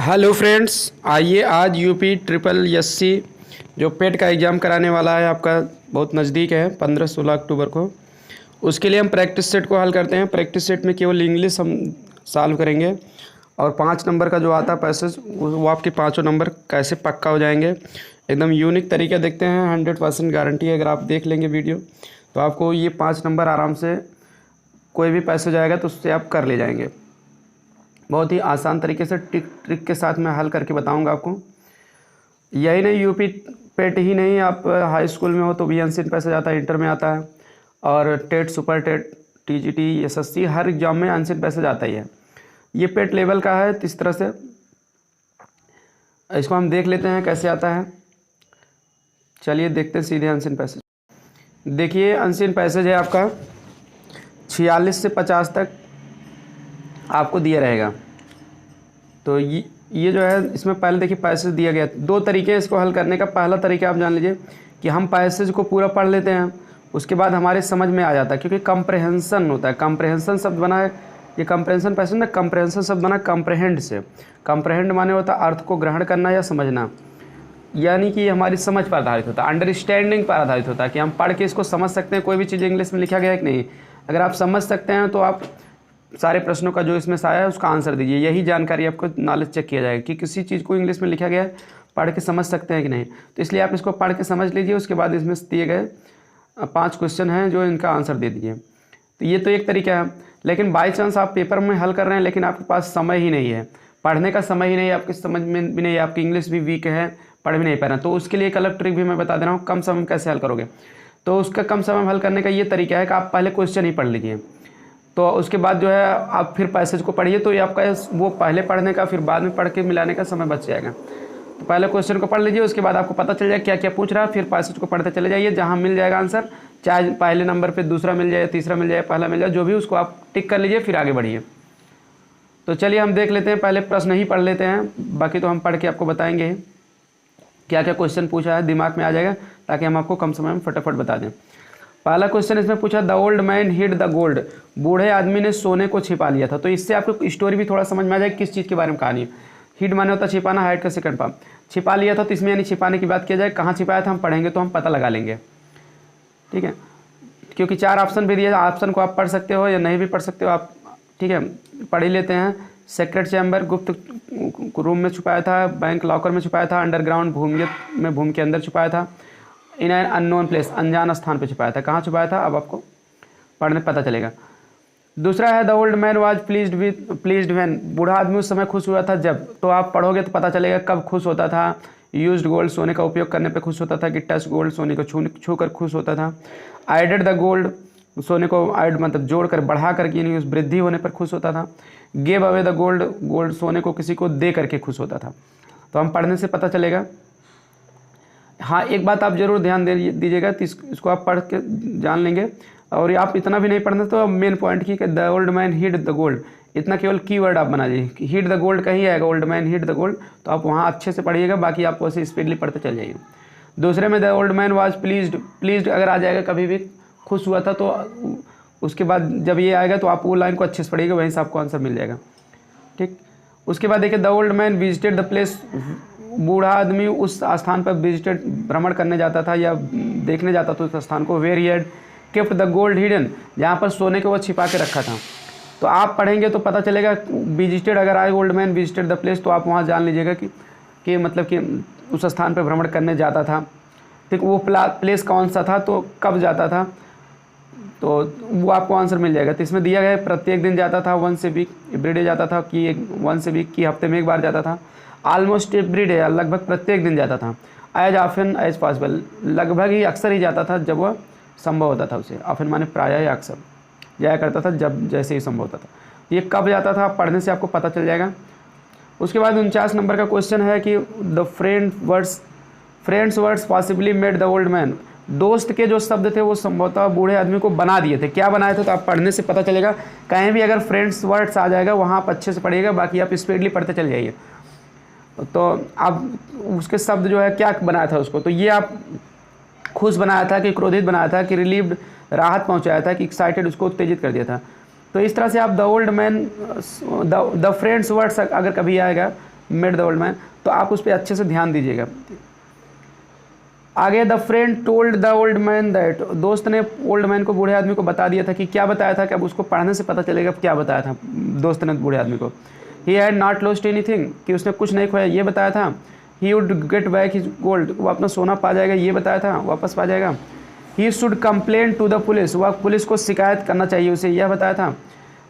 Hello friends, आइए आज UP triple SC जो पेट का एग्ज़ाम कराने वाला है आपका बहुत नज़दीक है 15-16 अक्टूबर को। उसके लिए हम प्रैक्टिस सेट को हल करते हैं। प्रैक्टिस सेट में केवल इंग्लिश हम सॉल्व करेंगे और 5 नंबर का जो आता है पैसेज वो आपके पाँचों नंबर कैसे पक्का हो जाएंगे। एकदम यूनिक तरीका देखते हैं, 100% गारंटी है। अगर आप देख लेंगे वीडियो तो आपको ये 5 नंबर आराम से कोई भी पैसेज आएगा तो उससे आप कर ले जाएंगे। बहुत ही आसान तरीके से ट्रिक के साथ मैं हल करके बताऊंगा आपको। यही नहीं, यूपी पेट ही नहीं, आप हाई स्कूल में हो तो भी अनसीन पैसेज आता है, इंटर में आता है, और TET, super TET, TGT, SSC हर एग्जाम में अनसीन पैसेज आता ही है। ये पेट लेवल का है। इस तरह से इसको हम देख लेते हैं कैसे आता है। चलिए देखते हैं सीधे अनसीन पैसेज। देखिए अनसीन पैसेज है आपका 46 से 50 तक आपको दिया रहेगा। तो ये जो है इसमें पहले देखिए पैसेज दिया गया। दो तरीके हैं इसको हल करने का। पहला तरीका आप जान लीजिए कि हम पैसेज को पूरा पढ़ लेते हैं, उसके बाद हमारे समझ में आ जाता है, क्योंकि कंप्रहेंशन होता है। कंप्रहेंशन शब्द बना है, ये कंप्रहेंशन पैसेज ना, कंप्रहेंशन शब्द बना कंप्रहेंड से। कंप्रहेंड माने होता है अर्थ को ग्रहण करना या समझना, यानी कि हमारी समझ पर आधारित होता है, अंडरस्टैंडिंग पर आधारित होता है कि हम पढ़ के इसको समझ सकते हैं। कोई भी चीज़ इंग्लिश में लिखा गया है कि नहीं, अगर आप समझ सकते हैं तो आप सारे प्रश्नों का जो इसमें आया है उसका आंसर दीजिए। यही जानकारी आपको नॉलेज चेक किया जाएगा कि किसी चीज़ को इंग्लिश में लिखा गया है पढ़ के समझ सकते हैं कि नहीं। तो इसलिए आप इसको पढ़ के समझ लीजिए, उसके बाद इसमें दिए गए 5 क्वेश्चन हैं जो इनका आंसर दे दीजिए। तो ये तो एक तरीका है। लेकिन बाई चांस आप पेपर में हल कर रहे हैं लेकिन आपके पास समय ही नहीं है, पढ़ने का समय ही नहीं है, आपकी समझ में भी नहीं है, आपकी इंग्लिश भी वीक है, पढ़ भी नहीं पा रहे हैं, तो उसके लिए एक अलग ट्रिक भी मैं बता दे रहा हूँ कम समय में कैसे हल करोगे। तो उसका कम समय में हल करने का ये तरीका है कि आप पहले क्वेश्चन ही पढ़ लीजिए, तो उसके बाद जो है आप फिर पैसेज को पढ़िए, तो ये आपका वो पहले पढ़ने का फिर बाद में पढ़ के मिलाने का समय बच जाएगा। तो पहले क्वेश्चन को पढ़ लीजिए, उसके बाद आपको पता चल जाएगा क्या क्या पूछ रहा है, फिर पैसेज को पढ़ते चले जाइए। जहाँ मिल जाएगा आंसर, चाहे पहले नंबर पे दूसरा मिल जाए, तीसरा मिल जाए, पहला मिल जाए, जो भी उसको आप टिक कर लीजिए, फिर आगे बढ़िए। तो चलिए हम देख लेते हैं, पहले प्रश्न ही पढ़ लेते हैं, बाकी तो हम पढ़ के आपको बताएंगे क्या क्या क्वेश्चन पूछा है, दिमाग में आ जाएगा, ताकि हम आपको कम समय में फटाफट बता दें। पहला क्वेश्चन इसमें पूछा, the old man hid the gold, बूढ़े आदमी ने सोने को छिपा लिया था। तो इससे आपको स्टोरी भी थोड़ा समझ में आ जाएगी किस चीज़ के बारे में कहानी है। हिड माने होता है छिपाना, हाइड का सेकंड फॉर्म। छिपा लिया था तो इसमें यानी छिपाने की बात किया जाए, कहाँ छिपाया था हम पढ़ेंगे तो हम पता लगा लेंगे, ठीक है। क्योंकि 4 ऑप्शन भी दिया, ऑप्शन को आप पढ़ सकते हो या नहीं भी पढ़ सकते हो आप, ठीक है। पढ़ ही लेते हैं। सेक्रेट चैम्बर, गुप्त रूम में छुपाया था, बैंक लॉकर में छुपाया था, अंडरग्राउंड भूमि के अंदर छुपाया था, इन एन अननोन प्लेस, अनजान स्थान पे छुपाया था। कहाँ छुपाया था अब आपको पढ़ने पता चलेगा। दूसरा है the old man was pleased when, बूढ़ा आदमी उस समय खुश हुआ था जब। तो आप पढ़ोगे तो पता चलेगा कब खुश होता था। यूज्ड गोल्ड, सोने का उपयोग करने पे खुश होता था, कि टच गोल्ड, सोने को छू कर खुश होता था। आइडेड द गोल्ड, सोने को ऐड मतलब जोड़ कर, बढ़ा कर, यानी उस वृद्धि होने पर खुश होता था। गेव अवे द गोल्ड, सोने को किसी को दे करके खुश होता था। तो हम पढ़ने से पता चलेगा। हाँ, एक बात आप जरूर ध्यान दीजिएगा, तो इसको आप पढ़ के जान लेंगे। और आप इतना भी नहीं पढ़ना, तो मेन पॉइंट की the old man hid the gold, इतना केवल कीवर्ड आप बना लीजिए। हिड द गोल्ड कहीं आएगा, old man hid the gold, तो आप वहाँ अच्छे से पढ़िएगा, बाकी आप वैसे स्पीडली पढ़ते चल जाइए। दूसरे में the old man was pleased अगर आ जाएगा, कभी भी खुश हुआ था, तो उसके बाद जब ये आएगा तो आप वो लाइन को अच्छे से पढ़िएगा, वहीं से आपको आंसर मिल जाएगा, ठीक। उसके बाद देखिए, the old man visited the place, बूढ़ा आदमी उस स्थान पर विजिटेड, भ्रमण करने जाता था या देखने जाता था उस स्थान को। Where he had kept the gold hidden, जहाँ पर सोने को वो छिपा के रखा था। तो आप पढ़ेंगे तो पता चलेगा, विजिटेड अगर आए, old man visited the place, तो आप वहाँ जान लीजिएगा कि मतलब कि उस स्थान पर भ्रमण करने जाता था, ठीक। वो प्लेस कौन सा था, तो कब जाता था, तो वो आपको आंसर मिल जाएगा। तो इसमें दिया गया है प्रत्येक दिन जाता था, वंस ए वीक, एवरीडे जाता था, कि वंस ए वीक की हफ्ते में एक बार जाता था। ऑलमोस्ट एवरीडे, लगभग प्रत्येक दिन जाता था। एज ऑफन एज पॉसिबल, लगभग ही अक्सर ही जाता था जब वह संभव होता था उसे। ऑफन माने प्रायः या अक्सर, जाया करता था जब जैसे ही संभव होता था। ये कब जाता था पढ़ने से आपको पता चल जाएगा। उसके बाद 49 नंबर का क्वेश्चन है कि the friends words possibly made the old man, दोस्त के जो शब्द थे वो संभवतः बूढ़े आदमी को बना दिए थे। क्या बनाए थे, तो आप पढ़ने से पता चलेगा। कहीं भी अगर फ्रेंड्स वर्ड्स आ जाएगा वहाँ आप अच्छे से पढ़िएगा, बाकी आप स्पीडली पढ़ते चल जाइए। तो अब उसके शब्द जो है क्या बनाया था उसको, तो ये आप खुश बनाया था, कि क्रोधित बनाया था, कि रिलीव्ड राहत पहुंचाया था, कि एक्साइटेड उसको उत्तेजित कर दिया था। तो इस तरह से आप the old man, the friends words अगर कभी आएगा मेट द ओल्ड मैन, तो आप उस पर अच्छे से ध्यान दीजिएगा। आगे the friend told the old man that, दोस्त ने ओल्ड मैन को, बूढ़े आदमी को बता दिया था कि क्या बताया था, कि अब उसको पढ़ने से पता चलेगा क्या बताया था दोस्त ने बूढ़े आदमी को। He had not lost anything, कि उसने कुछ नहीं खोया, ये बताया था। He would get back his gold, वो अपना सोना पा जाएगा, ये बताया था, वापस पा जाएगा। He should complain to the police, वह पुलिस को शिकायत करना चाहिए उसे, यह बताया था।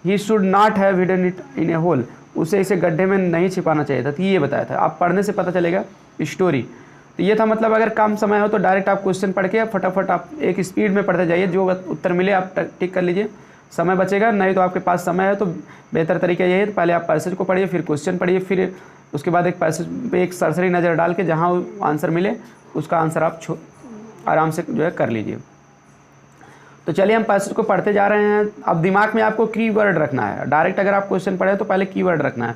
He should not have hidden it in a hole, उसे इसे गड्ढे में नहीं छिपाना चाहिए था, तो ये बताया था। आप पढ़ने से पता चलेगा स्टोरी। तो ये था, मतलब अगर कम समय हो तो डायरेक्ट आप क्वेश्चन पढ़ के फटाफट आप एक स्पीड में पढ़ते जाइए, जो उत्तर मिले आप टिक कर लीजिए, समय बचेगा। नहीं तो आपके पास समय है तो बेहतर तरीका यही है, पहले आप पैसेज को पढ़िए, फिर क्वेश्चन पढ़िए, फिर उसके बाद एक पैसेज पे एक सरसरी नज़र डाल के जहाँ आंसर मिले उसका आंसर आप आराम से जो है कर लीजिए। तो चलिए हम पैसेज को पढ़ते जा रहे हैं। अब दिमाग में आपको कीवर्ड रखना है, डायरेक्ट अगर आप क्वेश्चन पढ़े तो पहले कीवर्ड रखना है,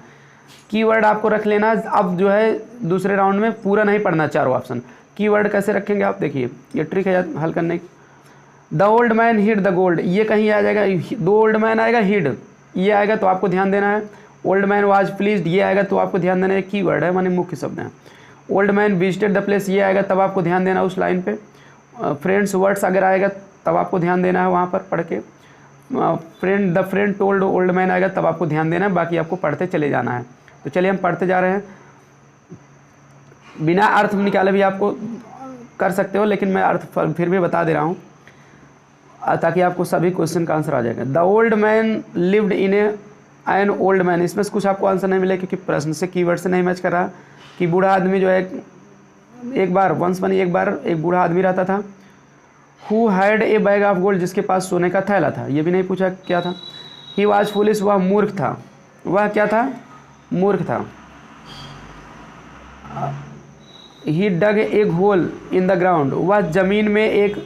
कीवर्ड आपको रख लेना। अब जो है दूसरे राउंड में पूरा नहीं पढ़ना चारों ऑप्शन। कीवर्ड कैसे रखेंगे आप देखिए, ये ट्रिक है हल करने की। The old man hid the gold, ये कहीं आ जाएगा, दो ओल्ड मैन आएगा, हिड ये आएगा तो आपको ध्यान देना है। ओल्ड मैन वाज प्लीज्ड ये आएगा तो आपको ध्यान देना है, कीवर्ड है माने मुख्य शब्द है। Old man visited the place ये आएगा तब आपको ध्यान देना उस लाइन पे। फ्रेंड्स वर्ड्स अगर आएगा तब आपको ध्यान देना है वहाँ पर पढ़ के। The friend told old man आएगा तब आपको ध्यान देना है, बाकी आपको पढ़ते चले जाना है। तो चलिए हम पढ़ते जा रहे हैं, बिना अर्थ निकाले भी आपको कर सकते हो, लेकिन मैं अर्थ फिर भी बता दे रहा हूँ ताकि आपको सभी क्वेश्चन का आंसर आ जाएगा। The old man lived in an old man, इसमें से कुछ आपको आंसर नहीं मिले क्योंकि प्रश्न से कीवर्ड से नहीं मैच कर रहा। कि बूढ़ा आदमी जो है एक बार वंस बनी एक बार एक बूढ़ा आदमी रहता था। Who had a bag of gold, जिसके पास सोने का थैला था, ये भी नहीं पूछा क्या था। ही वाज फुलिश, वह मूर्ख था, वह क्या था, मूर्ख था। ही डग a hole in the ground, वह जमीन में एक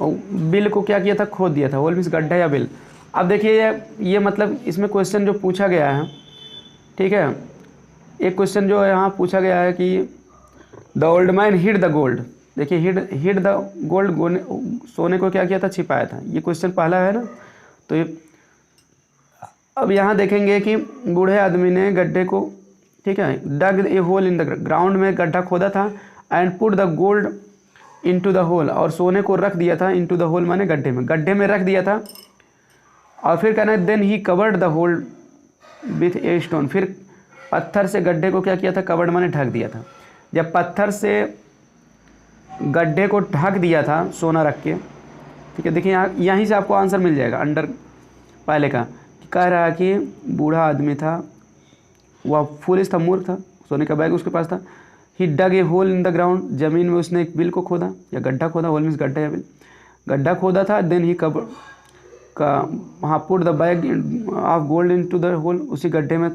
बिल को क्या किया था, खोद दिया था। होल मीन्स गड्ढा या बिल। अब देखिए ये मतलब इसमें क्वेश्चन जो पूछा गया है, ठीक है, एक क्वेश्चन जो यहाँ पूछा गया है कि the old man hid the gold, देखिए हिड द गोल्ड, सोने को क्या किया था, छिपाया था, ये क्वेश्चन पहला है ना। तो ये अब यहाँ देखेंगे कि बूढ़े आदमी ने गड्ढे को, ठीक है, dug a hole in the ground में गड्ढा खोदा था, and put the gold into the hole, और सोने को रख दिया था, इनटू द होल माने गड्ढे में रख दिया था। और फिर कहना है then he covered the hole with a stone, फिर पत्थर से गड्ढे को क्या किया था, कवर्ड माने ढक दिया था। जब पत्थर से गड्ढे को ढक दिया था सोना रख के, ठीक है, देखिए यहाँ यहीं से आपको आंसर मिल जाएगा अंडर पहले का। कह रहा है कि बूढ़ा आदमी था, वह फुलिश था, मूर्ख था, सोने का बैग उसके पास था। ही डग a hole in the ground, जमीन में उसने एक बिल को खोदा या गड्ढा खोदा, होल मीन्स गड्ढा या बिल, गड्ढा खोदा था। देन ही कब का वहाँ put the bag of gold into the hole, उसी गड्ढे में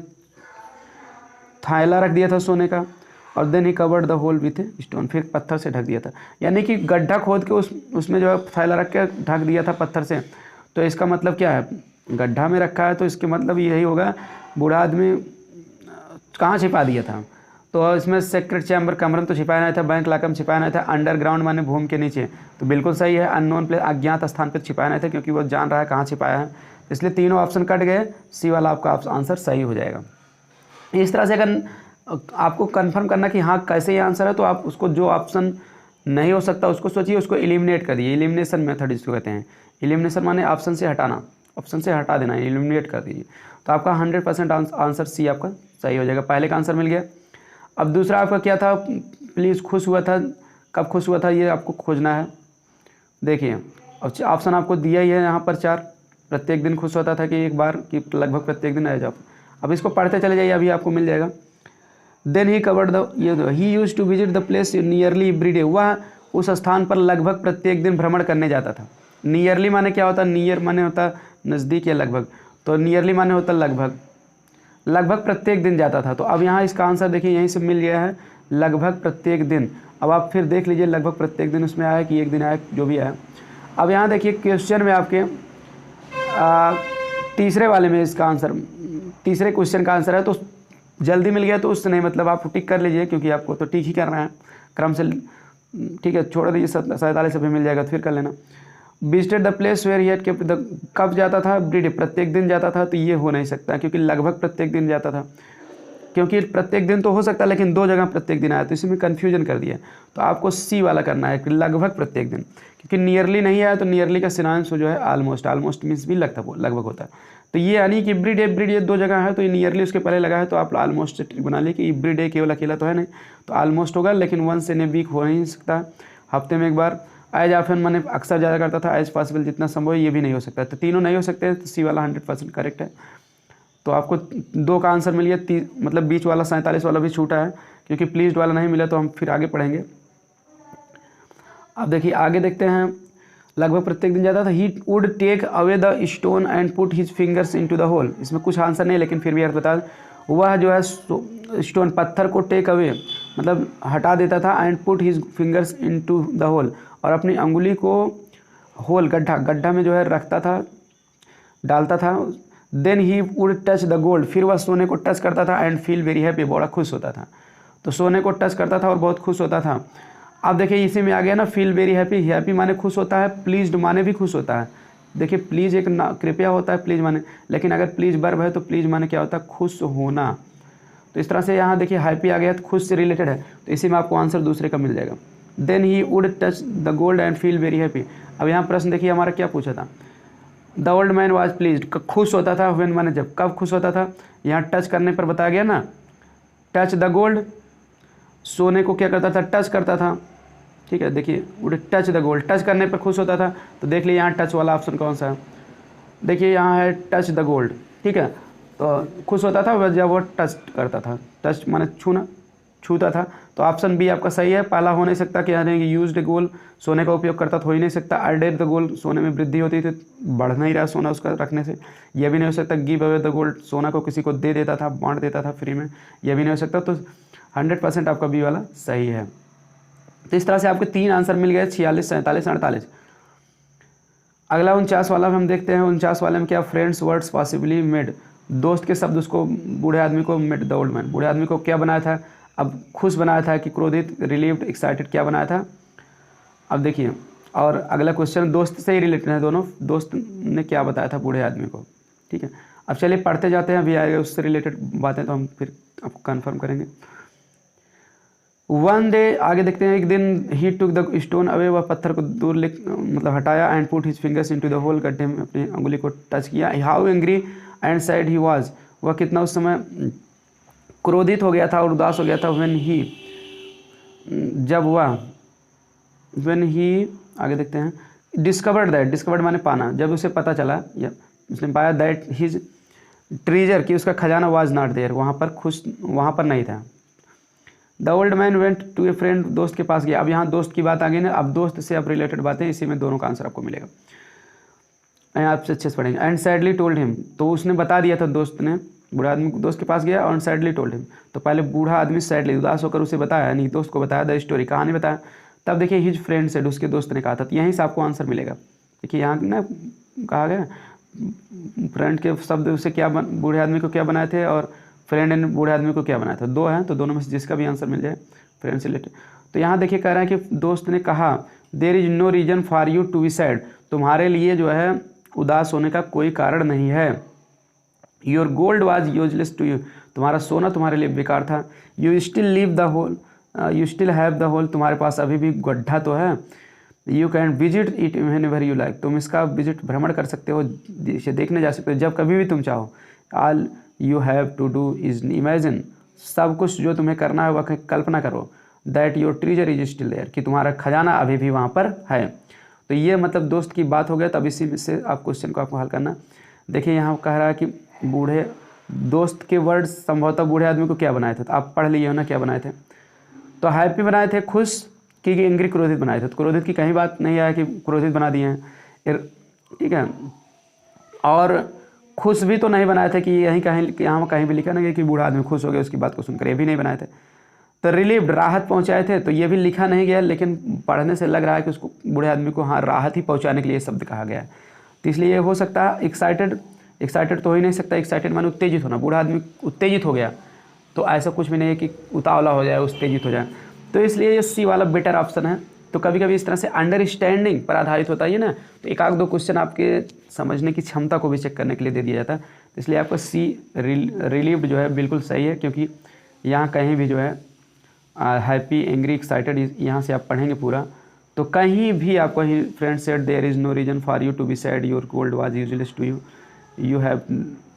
थैला रख दिया था सोने का। और then he covered the hole with stone, फिर पत्थर से ढक दिया था। यानी कि गड्ढा खोद के उसमें जो है थैला रख के ढक दिया था पत्थर से। तो इसका मतलब क्या है, गड्ढा में रखा है तो इसके मतलब यही होगा बूढ़ा आदमी कहाँ छिपा दिया था। तो इसमें सेक्रेट चैम्बर, कमरे में तो छिपाया नहीं था, बैंक लॉकर में छिपाया नहीं था, अंडरग्राउंड माने भूमि के नीचे, तो बिल्कुल सही है। अननोन प्लेस, अज्ञात स्थान पर छिपाया नहीं था, क्योंकि वो जान रहा है कहाँ छिपाया है, इसलिए तीनों ऑप्शन कट गए, सी वाला आपका आंसर सही हो जाएगा। इस तरह से अगर आपको कंफर्म करना कि हाँ कैसे ये आंसर है, तो आप उसको जो ऑप्शन नहीं हो सकता उसको सोचिए, उसको एलिमिनेट कर दिए। एलिमिनेशन मेथड इसको कहते हैं। एलिमिनेशन माने ऑप्शन से हटाना, ऑप्शन से हटा देना, एलिमिनेट कर दीजिए, तो आपका 100% आंसर सी आपका सही हो जाएगा। पहले का आंसर मिल गया। अब दूसरा आपका क्या था, प्लीज़ खुश हुआ था, कब खुश हुआ था, ये आपको खोजना है। देखिए अब ऑप्शन आपको दिया ही है यहाँ पर 4, प्रत्येक दिन खुश होता था कि एक बार, कि लगभग प्रत्येक दिन आया जाओ। अब इसको पढ़ते चले जाइए, अभी आपको मिल जाएगा। देन ही कवर्ड द, ये he used to visit the place nearly every day, वह उस स्थान पर लगभग प्रत्येक दिन भ्रमण करने जाता था। नियरली माने क्या होता है, नियर माने होता नज़दीक या लगभग, तो नियरली माने होता लगभग, लगभग प्रत्येक दिन जाता था। तो अब यहाँ इसका आंसर देखिए यहीं से मिल गया है, लगभग प्रत्येक दिन। अब आप फिर देख लीजिए लगभग प्रत्येक दिन उसमें आया कि एक दिन आया, जो भी आया। अब यहाँ देखिए क्वेश्चन में आपके तीसरे वाले में इसका आंसर, तीसरे क्वेश्चन का आंसर है, तो जल्दी मिल गया तो उससे नहीं मतलब, आप टिक कर लीजिए, क्योंकि आपको तो टिक ही करना है क्रम से, ठीक है, छोड़ दीजिए 47 से भी मिल जाएगा तो फिर कर लेना। Visited the place where he had kept the, कब जाता था, एवरीडे, प्रत्येक दिन जाता था, तो ये हो नहीं सकता क्योंकि लगभग प्रत्येक दिन जाता था। क्योंकि प्रत्येक दिन तो हो सकता है लेकिन 2 जगह प्रत्येक दिन आया तो इसी में कन्फ्यूजन कर दिया। तो आपको सी वाला करना है कि लगभग प्रत्येक दिन, क्योंकि नियरली नहीं आया तो नियरली का सिनोनिम्स जो है ऑलमोस्ट, ऑलमोस्ट मीन्स भी लगभग होता है। तो ये यानी कि एवरी डे 2 जगह है तो ये नियरली उसके पहले लगा है तो आप ऑलमोस्ट से ट्रिक बना ली कि एवरी डे केवल अकेला तो है नहीं, तो ऑलमोस्ट होगा, लेकिन वंस इन ए वीक हो नहीं सकता, हफ्ते में एक बार। एज ऑफन मैंने अक्सर ज़्यादा करता था, एज पॉसिबल जितना संभव ये भी नहीं हो सकता, तो तीनों नहीं हो सकते, तो सी वाला 100% करेक्ट है। तो आपको 2 का आंसर मिल गया, मतलब बीच वाला 47 वाला भी छूटा है, क्योंकि प्लीज्ड वाला नहीं मिला तो हम फिर आगे पढ़ेंगे। अब देखिए आगे देखते हैं, लगभग प्रत्येक दिन जाता था। He would take away the stone and put his fingers into the hole. इसमें कुछ आंसर नहीं लेकिन फिर भी अर्थ बता, वह जो है स्टोन पत्थर को टेक अवे मतलब हटा देता था, and put his fingers into the hole, और अपनी अंगुली को होल गड्ढा में जो है रखता था, डालता था। Then he would touch the gold, फिर वह सोने को टच करता था, एंड फील वेरी हैप्पी, बड़ा खुश होता था। तो सोने को टच करता था और बहुत खुश होता था। अब देखिए इसी में आ गया ना, फील वेरी हैप्पी, हैप्पी माने खुश होता है, प्लीज्ड माने भी खुश होता है। देखिए प्लीज़ एक कृपया होता है प्लीज़ माने, लेकिन अगर प्लीज़ वर्ब है तो प्लीज़ माने क्या होता है, खुश होना। तो इस तरह से यहाँ देखिए हैप्पी आ गया तो खुश से रिलेटेड है, तो इसी में आपको आंसर दूसरे का मिल जाएगा। Then he would touch the gold and feel very happy. अब यहाँ प्रश्न देखिए हमारा क्या पूछा था, the old man was pleased, खुश होता था, व्हेन माने जब, कब खुश होता था, यहाँ टच करने पर बताया गया ना, टच द गोल्ड, सोने को क्या करता था, टच करता था, ठीक है। देखिए would touch the gold, touch करने पर खुश होता था, तो देख लीजिए यहाँ टच वाला ऑप्शन कौन सा है, देखिए यहाँ है टच द गोल्ड, ठीक है। तो खुश होता था जब वो टच करता था, टच माने छूता था, तो ऑप्शन बी आपका सही है। पहला हो नहीं सकता कि यानी यूज्ड गोल्ड, सोने का उपयोग करता तो हो ही नहीं सकता। एडेड द गोल्ड, सोने में वृद्धि होती थी, बढ़ नहीं रहा सोना उसका रखने से, यह भी नहीं हो सकता। गिव अवे द गोल्ड, सोना को किसी को दे देता था, बांट देता था फ्री में, यह भी नहीं हो सकता। तो 100% आपका बी वाला सही है। तो इस तरह से आपके 3 आंसर मिल गए, 46, 47, 48। अगला 49 वाला हम देखते हैं। 49 वाले में क्या, फ्रेंड्स वर्ड्स पॉसिबली मेड, दोस्त के शब्द उसको बूढ़े आदमी को मेड द ओल्ड मैन, बूढ़े आदमी को क्या बनाया था, अब खुश बनाया था कि क्रोधित, रिलीव्ड, एक्साइटेड, क्या बनाया था। अब देखिए और अगला क्वेश्चन दोस्त से ही रिलेटेड है दोनों, दोस्त ने क्या बताया था बूढ़े आदमी को, ठीक है। अब चलिए पढ़ते जाते हैं, अभी आएगा उससे रिलेटेड बातें तो हम फिर आपको कन्फर्म करेंगे। वन डे, आगे देखते हैं, एक दिन he took the stone away, वह पत्थर को दूर मतलब हटाया, and put his fingers into the hole, गड्ढे में अपनी अंगुली को टच किया। How angry and sad he was, वह कितना उस समय क्रोधित हो गया था और उदास हो गया था। व्हेन ही, जब वह, व्हेन ही, आगे देखते हैं, डिस्कवर्ड दैट, डिस्कवर्ड माने पाना, जब उसे पता चला या उसने पाया, दैट हिज ट्रीजर, कि उसका खजाना वाज नॉट देयर, वहाँ पर नहीं था। The old man went to a friend, दोस्त के पास गया। अब यहाँ दोस्त की बात आ गई ना, अब दोस्त से अब रिलेटेड बातें, इसी में दोनों का आंसर आपको मिलेगा, आपसे अच्छे से पढ़ेंगे। एंड सैडली टोल्ड हिम, तो उसने बता दिया था, दोस्त ने, बूढ़ा आदमी दोस्त के पास गया और सैडली टोल्ड हिम, तो पहले बूढ़ा आदमी सैडली उदास होकर उसे बताया, नहीं दोस्त को बताया, द स्टोरी, कहानी बताया। तब देखिए हिज फ्रेंड सेड, उसके दोस्त ने कहा था, तो यहीं से आपको आंसर मिलेगा। देखिए यहाँ ना कहा गया फ्रेंड के शब्द उसे क्या बूढ़े आदमी को क्या बनाए थे, और फ्रेंड ने बूढ़े आदमी को क्या बनाया था, 2 हैं, तो दोनों में से जिसका भी आंसर मिल जाए फ्रेंड से रिलेटेड। तो यहाँ देखिए कह रहा है कि दोस्त ने कहा, there is no reason for you to be sad, तुम्हारे लिए जो है उदास होने का कोई कारण नहीं है। Your gold was useless to you, तुम्हारा सोना तुम्हारे लिए बेकार था। You still leave the hole, you still have the hole, तुम्हारे पास अभी भी गड्ढा तो है। You can visit it whenever you like, तुम इसका विजिट भ्रमण कर सकते हो, इसे देखने जा सकते हो जब कभी भी तुम चाहो। All you have to do is imagine, सब कुछ जो तुम्हें करना है वह कल्पना करो। That your treasure is still there, कि तुम्हारा खजाना अभी भी वहाँ पर है। तो ये मतलब दोस्त की बात हो गया, तब इसी से आप क्वेश्चन को आपको हल करना। देखिए यहाँ कह रहा है कि बूढ़े दोस्त के वर्ड्स संभवतः बूढ़े आदमी को क्या बनाए थे, तो आप पढ़ लिए हो ना क्या बनाए थे। तो हैप्पी बनाए थे, खुश, कि एंग्री क्रोधित बनाए थे। तो क्रोधित की कहीं बात नहीं आया कि क्रोधित बना दिए हैं, ठीक है। और खुश भी तो नहीं बनाए थे कि यहीं कहीं यहाँ कहीं भी लिखा नहीं कि बूढ़ा आदमी खुश हो गया उसकी बात को सुनकर, ये भी नहीं बनाए थे। तो रिलीव्ड, राहत पहुँचाए थे, तो ये भी लिखा नहीं गया, लेकिन पढ़ने से लग रहा है कि उसको बूढ़े आदमी को हाँ राहत ही पहुँचाने के लिए शब्द कहा गया है। तो इसलिए ये हो सकता है। एक्साइटेड तो हो ही नहीं सकता, एक्साइटेड माने उत्तेजित होना, बूढ़ा आदमी उत्तेजित हो गया, तो ऐसा कुछ भी नहीं है कि उतावला हो जाए, उत्तेजित हो जाए। तो इसलिए ये सी वाला बेटर ऑप्शन है, तो कभी कभी इस तरह से अंडरस्टैंडिंग पर आधारित होता है ना, तो एक आध दो क्वेश्चन आपके समझने की क्षमता को भी चेक करने के लिए दे दिया जाता है। तो इसलिए आपका सी रिलीव्ड जो है बिल्कुल सही है, क्योंकि यहाँ कहीं भी जो है हैप्पी, एंग्री, एक्साइटेड, यहाँ से आप पढ़ेंगे पूरा, तो कहीं भी आपको friend said there is no reason for you to be sad, your gold was useless to you, you have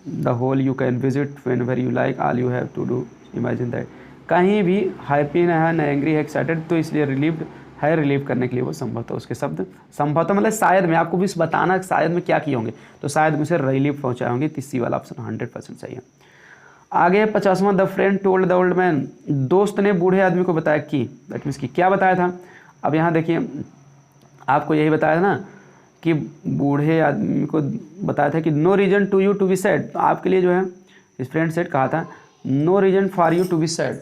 the hole, you can visit whenever you like, all you have to do imagine that. कहीं भी happy ना है, ना angry है, excited, तो इसलिए relieved है, relieve करने के लिए वो संभवतः उसके शब्द संभवतः मतलब शायद में आपको भी बताना शायद में क्या किए होंगे, तो शायद में से रिलीव पहुँचाए होंगे। तीसरी वाला ऑप्शन 100% सही है। आगे 50वां, the friend told the old man, दोस्त ने बूढ़े आदमी को बताया कि, दैट मीन्स कि क्या बताया था। अब यहाँ देखिए आपको यही बताया था ना कि बूढ़े आदमी को बताया था कि no reason to you to be sad, तो आपके लिए जो है इस फ्रेंड सेड कहा था no reason for you to be sad,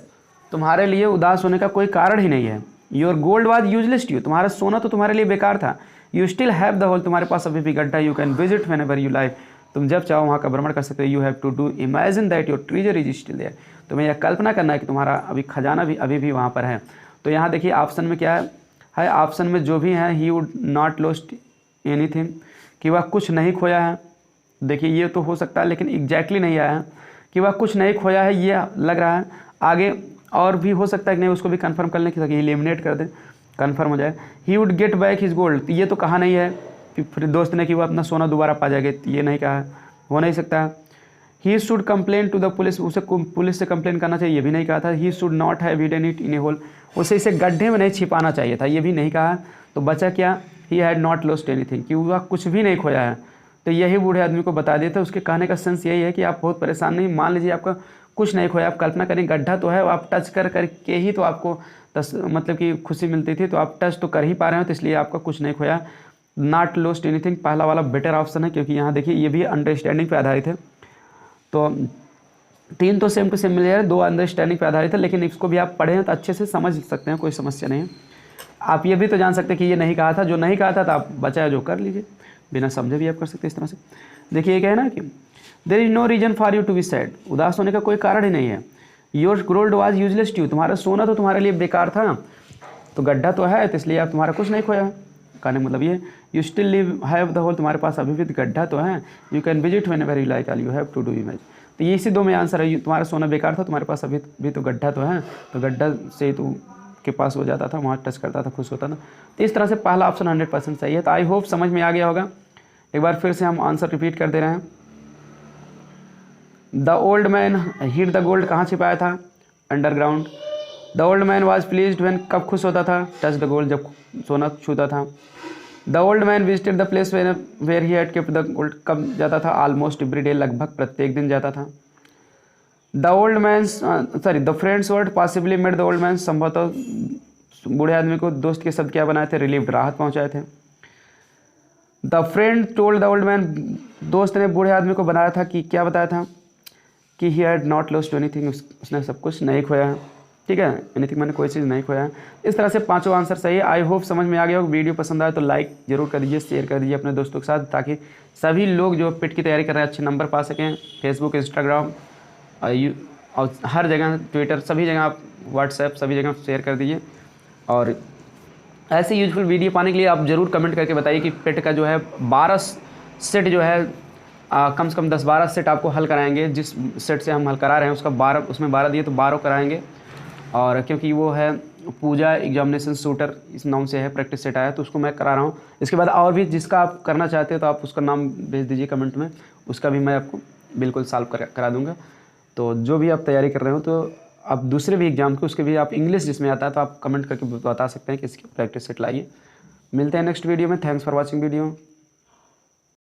तुम्हारे लिए उदास होने का कोई कारण ही नहीं है। Your gold was useless to you, तुम्हारा सोना तो तुम्हारे लिए बेकार था। You still have the hole, तुम्हारे पास अभी भी गड्ढा। You can visit whenever you like, तुम जब चाहो वहाँ का भ्रमण कर सकते हो। You have to do imagine that your treasure is still there, तुम्हें यह कल्पना करना है कि तुम्हारा अभी खजाना भी अभी भी वहाँ पर है। तो यहाँ देखिए ऑप्शन में क्या है ऑप्शन में जो भी है, he would not lost anything, कि वह कुछ नहीं खोया है। देखिए ये तो हो सकता है, लेकिन एग्जैक्टली नहीं आया है कि वह कुछ नहीं खोया है, ये लग रहा है। आगे और भी हो सकता है कि नहीं, उसको भी कंफर्म कर लें कि एलिमिनेट कर दें, कंफर्म हो जाए। He would get back his gold, ये तो कहा नहीं है कि फिर दोस्त ने कि वो अपना सोना दोबारा पा जाएगा, ये नहीं कहा है, हो नहीं सकता। He should complain to the police, उसे पुलिस से कंप्लेन करना चाहिए, ये भी नहीं कहा था। He should not have hidden it in a hole, उसे इसे गड्ढे में नहीं छिपाना चाहिए था, ये भी नहीं कहा। तो बचा क्या, he had not lost anything, कि वह कुछ भी नहीं खोया है। तो यही बूढ़े आदमी को बता दिया था। उसके कहने का सेंस यही है कि आप बहुत परेशान नहीं, मान लीजिए आपका कुछ नहीं खोया, आप कल्पना करें गड्ढा तो है, आप टच कर करके ही तो आपको मतलब कि खुशी मिलती थी, तो आप टच तो कर ही पा रहे हो, तो इसलिए आपका कुछ नहीं खोया। नॉट लॉस्ट एनीथिंग पहला वाला बेटर ऑप्शन है, क्योंकि यहाँ देखिए ये भी अंडरस्टैंडिंग पे आधारित है। तो तीन तो सेम टू सेम मिल जाए, दो अंडरस्टैंडिंग पे आधारित है, लेकिन इसको भी आप पढ़ें तो अच्छे से समझ सकते हैं, कोई समस्या नहीं है। आप ये भी तो जान सकते हैं कि ये नहीं कहा था, जो नहीं कहा था तो आप बचा जो कर लीजिए, बिना समझे भी आप कर सकते हैं इस तरह से। देखिए ये क्या है ना कि there is no reason for you to be sad, उदास होने का कोई कारण ही नहीं है। Your gold was useless to you, तुम्हारा सोना तो तुम्हारे लिए बेकार था, तो गड्ढा तो है, तो इसलिए आप तुम्हारा कुछ नहीं खोया। कहने का मतलब ये, you still live have the hole, तुम्हारे पास अभी भी गड्ढा तो है। You can visit whenever you like, all you have to do image. तो ये इसी दो में आंसर है, तुम्हारा सोना बेकार था, तुम्हारे पास अभी भी तो गड्ढा तो है, तो गड्ढा से ही तू के पास हो जाता था, वहाँ टच करता था, खुश होता था। तो इस तरह से पहला ऑप्शन 100% सही है। तो आई होप समझ में आ गया होगा। एक बार फिर से हम आंसर रिपीट कर दे रहे हैं। The old man hid the gold, कहाँ छिपाया था, underground. The old man was pleased when, कब खुश होता था, टच द गोल्ड, जब सोना छूता था। The old man visited the place where he had kept the gold, कब जाता था, ऑलमोस्ट एवरी डे, लगभग प्रत्येक दिन जाता था। The old man the friends word possibly made the old man, संभवतः बूढ़े आदमी को दोस्त के शब्द क्या बनाए थे, रिलीव्ड, राहत पहुंचाए थे। The friend told the old man, दोस्त ने बूढ़े आदमी को बनाया था कि क्या बताया था कि he had not lost anything, उसने सब कुछ नहीं खोया है। ठीक है, एनीथिंग मैंने कोई चीज़ नहीं खोया है। इस तरह से पांचों आंसर सही है। आई होप समझ में आ गया हो। वीडियो पसंद आए तो लाइक जरूर कर दीजिए, शेयर कर दीजिए अपने दोस्तों के साथ, ताकि सभी लोग जो पिट की तैयारी कर रहे हैं अच्छे नंबर पा सकें। फेसबुक, इंस्टाग्राम और हर जगह, ट्विटर, सभी जगह आप, व्हाट्सएप, सभी जगह शेयर कर दीजिए। और ऐसे यूजफुल वीडियो पाने के लिए आप ज़रूर कमेंट करके बताइए कि पेट का जो है 12 सेट जो है कम से कम 10-12 सेट आपको हल कराएंगे। जिस सेट से हम हल करा रहे हैं उसका 12, उसमें 12 दिए तो 12 कराएंगे। और क्योंकि वो है पूजा एग्जामिनेशन शूटर, इस नाम से है, प्रैक्टिस सेट आया, तो उसको मैं करा रहा हूँ। इसके बाद और भी जिसका आप करना चाहते हैं तो आप उसका नाम भेज दीजिए कमेंट में, उसका भी मैं आपको बिल्कुल सॉल्व करा दूँगा। तो जो भी आप तैयारी कर रहे हो, तो आप दूसरे भी एग्जाम के, उसके भी आप इंग्लिश जिसमें आता है तो आप कमेंट करके बता सकते हैं कि इसकी प्रैक्टिस सेट लाइए। मिलते हैं नेक्स्ट वीडियो में। Thanks for watching video.